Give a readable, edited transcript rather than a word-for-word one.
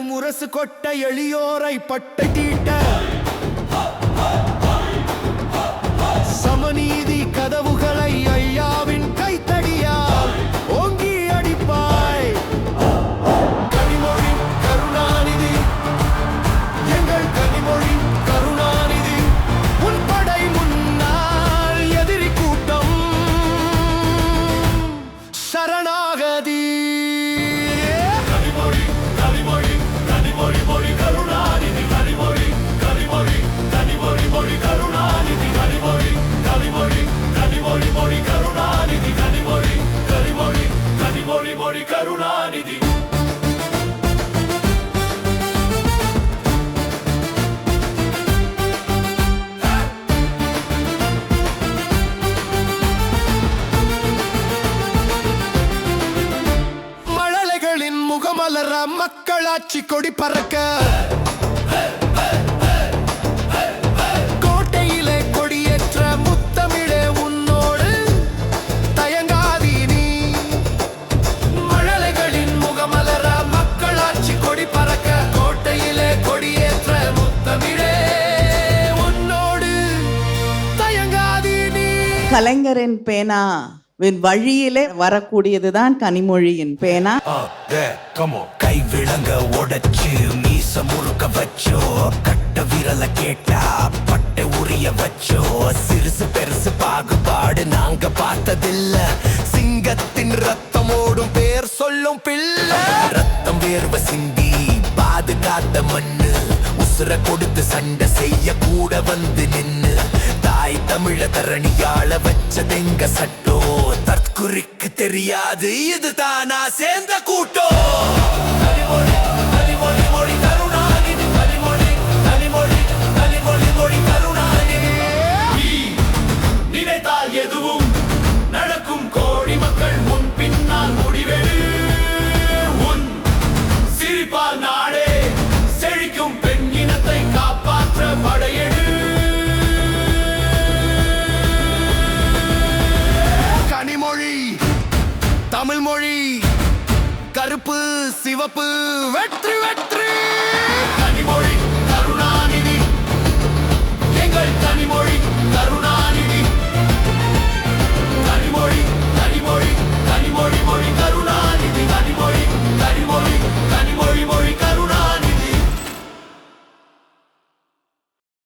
முரசு கொட்ட எளியோரை பட்டை தீட்ட சமநீதி கதவுகளை ஐயாவின் கைத்தடியால் ஓங்கி அடிப்பாய். கனிமொழி கருணாநிதி, எங்கள் கனிமொழி கருணாநிதி, உன் படை முன்னால் எதிரி கூட்டம் சரணாகதி. கனிமொழி கனிமொழி கனிமொழி மொழி கருணாநிதி, கனிமொழி கனிமொழி கனிமொழி மொழி கருணாநிதி, கனிமொழி கனிமொழி கனிமொழி மொழி கருணாநிதி, கனிமொழி கனிமொழி கனிமொழி மொழி கருணாநிதி. மழலைகளின் முகமலர மக்களாட்சி கொடி பறக்க கோட்டையிலே கொடியேற்ற முத்தமிழே உன்னோடு தயங்காதீ நீ. மழலைகளின் முகமலர மக்களாட்சி கொடி பறக்க கோட்டையிலே கொடியேற்ற முத்தமிழே உன்னோடு தயங்காதீ நீ. கலைஞரின் பேனா வழியிலே வரக்கூடியதுதான் கனிமொழியின் பேனா. கை விளங்க உடைச்சு மீச முறுக்க வச்சோ, கட்ட விரல கேட்டா பட்டை உரிய வச்சோ, சிறுசு பெருசு பாகுபாடு நாங்க பார்த்ததில்ல, சிங்கத்தின் ரத்தம் ஓடும் பேர் சொல்லும் பிள்ளை. ரத்தம் வேர்வ சிந்தி பாதுகாத்த மண்ணு, உசுர கொடுத்து சண்டை செய்ய கூட வந்து நின்னு, தாய் தமிழ தரணியாள வச்சதெங்க சட்டோ, தற்குறிக்கு தெரியாது இது தானா சேர்ந்த கூட்டோ. கனிமொழி கனிமொழி மொழி கருணாநிதி, கனிமொழி கனிமொழி கனிமொழி மொழி கருணாநிதி. நினைத்தால் எதுவும் நடக்கும், கோடி மக்கள் முன் பின்னால் முடிவெடு, உன் சிரிப்பால் நாடே செழிக்கும், பெண் இனத்தை காப்பாற்ற படையெடு. கனிமொழி தமிழ் மொழி, கருப்பு சிவப்பு வெற்றி வெற்றி.